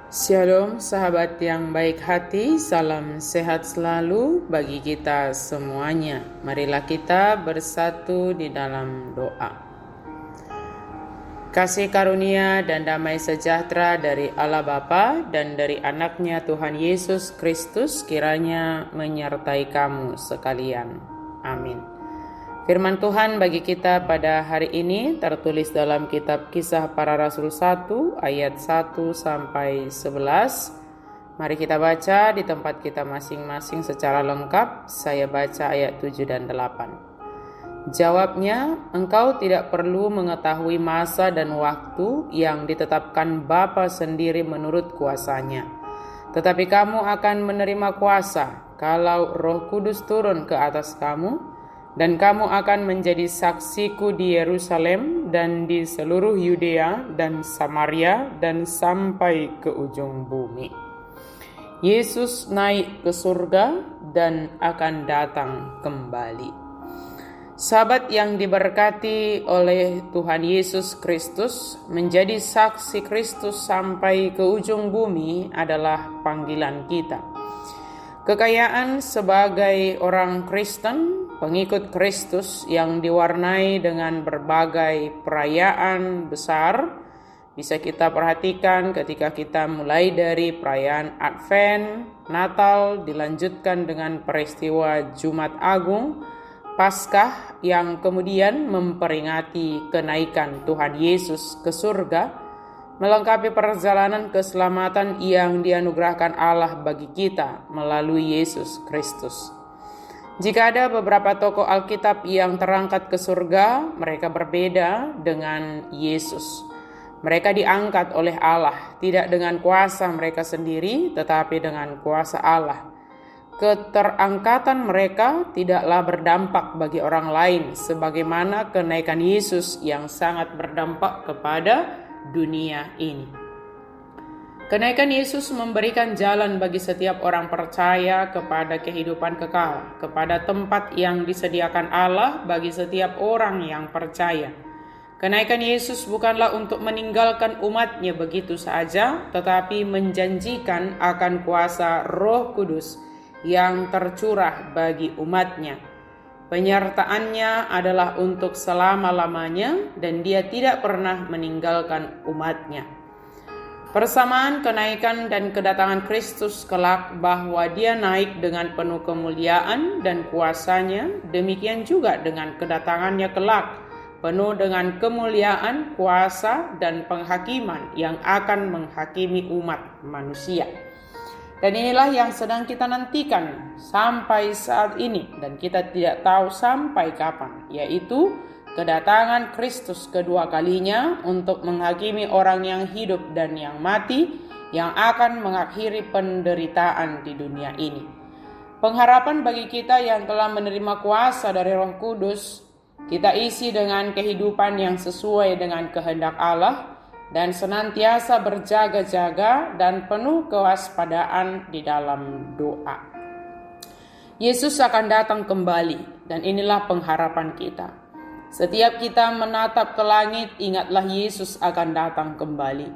Shalom sahabat yang baik hati, salam sehat selalu bagi kita semuanya. Marilah kita bersatu di dalam doa. Kasih karunia dan damai sejahtera dari Allah Bapa dan dari anaknya Tuhan Yesus Kristus kiranya menyertai kamu sekalian. Amin. Firman Tuhan bagi kita pada hari ini tertulis dalam kitab Kisah Para Rasul 1 ayat 1 sampai 11. Mari kita baca di tempat kita masing-masing secara lengkap. Saya baca ayat 7 dan 8. Jawabnya, engkau tidak perlu mengetahui masa dan waktu yang ditetapkan Bapa sendiri menurut kuasanya. Tetapi kamu akan menerima kuasa kalau Roh Kudus turun ke atas kamu, dan kamu akan menjadi saksiku di Yerusalem dan di seluruh Yudea dan Samaria dan sampai ke ujung bumi. Yesus naik ke surga dan akan datang kembali. Sahabat yang diberkati oleh Tuhan Yesus Kristus, menjadi saksi Kristus sampai ke ujung bumi adalah panggilan kita. Kekayaan sebagai orang Kristen, pengikut Kristus yang diwarnai dengan berbagai perayaan besar, bisa kita perhatikan ketika kita mulai dari perayaan Advent, Natal, dilanjutkan dengan peristiwa Jumat Agung, Paskah yang kemudian memperingati kenaikan Tuhan Yesus ke surga, melengkapi perjalanan keselamatan yang dianugerahkan Allah bagi kita melalui Yesus Kristus. Jika ada beberapa tokoh Alkitab yang terangkat ke surga, mereka berbeda dengan Yesus. Mereka diangkat oleh Allah, tidak dengan kuasa mereka sendiri, tetapi dengan kuasa Allah. Keterangkatan mereka tidaklah berdampak bagi orang lain, sebagaimana kenaikan Yesus yang sangat berdampak kepada dunia ini. Kenaikan Yesus memberikan jalan bagi setiap orang percaya kepada kehidupan kekal, kepada tempat yang disediakan Allah bagi setiap orang yang percaya. Kenaikan Yesus bukanlah untuk meninggalkan umatnya begitu saja, tetapi menjanjikan akan kuasa Roh Kudus yang tercurah bagi umatnya. Penyertaannya adalah untuk selama-lamanya dan dia tidak pernah meninggalkan umatnya. Persamaan kenaikan dan kedatangan Kristus kelak bahwa dia naik dengan penuh kemuliaan dan kuasanya, demikian juga dengan kedatangannya kelak, penuh dengan kemuliaan, kuasa, dan penghakiman yang akan menghakimi umat manusia. Dan inilah yang sedang kita nantikan sampai saat ini dan kita tidak tahu sampai kapan, yaitu kedatangan Kristus kedua kalinya untuk menghakimi orang yang hidup dan yang mati, yang akan mengakhiri penderitaan di dunia ini. Pengharapan bagi kita yang telah menerima kuasa dari Roh Kudus, kita isi dengan kehidupan yang sesuai dengan kehendak Allah dan senantiasa berjaga-jaga dan penuh kewaspadaan di dalam doa. Yesus akan datang kembali dan inilah pengharapan kita. Setiap kita menatap ke langit, ingatlah Yesus akan datang kembali.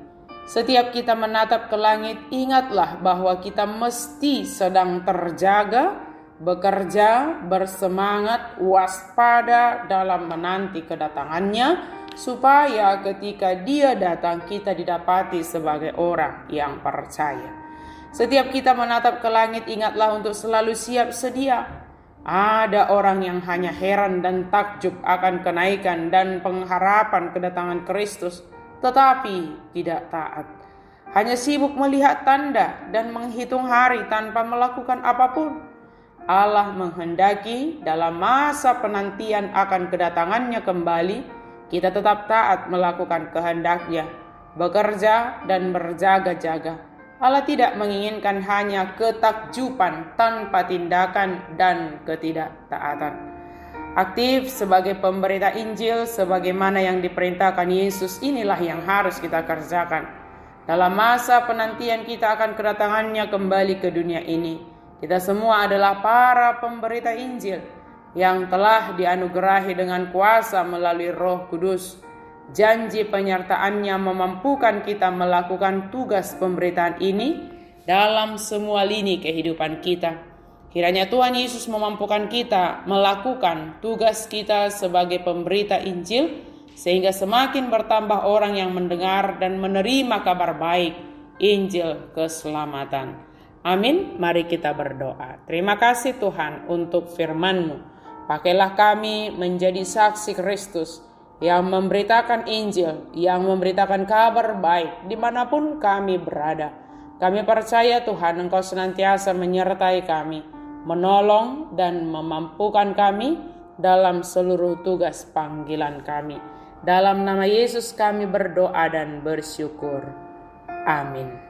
Setiap kita menatap ke langit, ingatlah bahwa kita mesti sedang terjaga, bekerja, bersemangat, waspada dalam menanti kedatangannya, supaya ketika dia datang kita didapati sebagai orang yang percaya. Setiap kita menatap ke langit, ingatlah untuk selalu siap sedia. Ada orang yang hanya heran dan takjub akan kenaikan dan pengharapan kedatangan Kristus, tetapi tidak taat. Hanya sibuk melihat tanda dan menghitung hari tanpa melakukan apapun. Allah menghendaki dalam masa penantian akan kedatangannya kembali, kita tetap taat melakukan kehendak-Nya, bekerja dan berjaga-jaga. Allah tidak menginginkan hanya ketakjuban tanpa tindakan dan ketidaktaatan. Aktif sebagai pemberita Injil sebagaimana yang diperintahkan Yesus, inilah yang harus kita kerjakan. Dalam masa penantian kita akan kedatangannya kembali ke dunia ini, kita semua adalah para pemberita Injil yang telah dianugerahi dengan kuasa melalui Roh Kudus. Janji penyertaan-Nya memampukan kita melakukan tugas pemberitaan ini dalam semua lini kehidupan kita. Kiranya Tuhan Yesus memampukan kita melakukan tugas kita sebagai pemberita Injil, sehingga semakin bertambah orang yang mendengar dan menerima kabar baik Injil keselamatan. Amin. Mari kita berdoa. Terima kasih Tuhan untuk firman-Mu. Pakailah kami menjadi saksi Kristus yang memberitakan Injil, yang memberitakan kabar baik dimanapun kami berada. Kami percaya Tuhan Engkau senantiasa menyertai kami, menolong dan memampukan kami dalam seluruh tugas panggilan kami. Dalam nama Yesus kami berdoa dan bersyukur. Amin.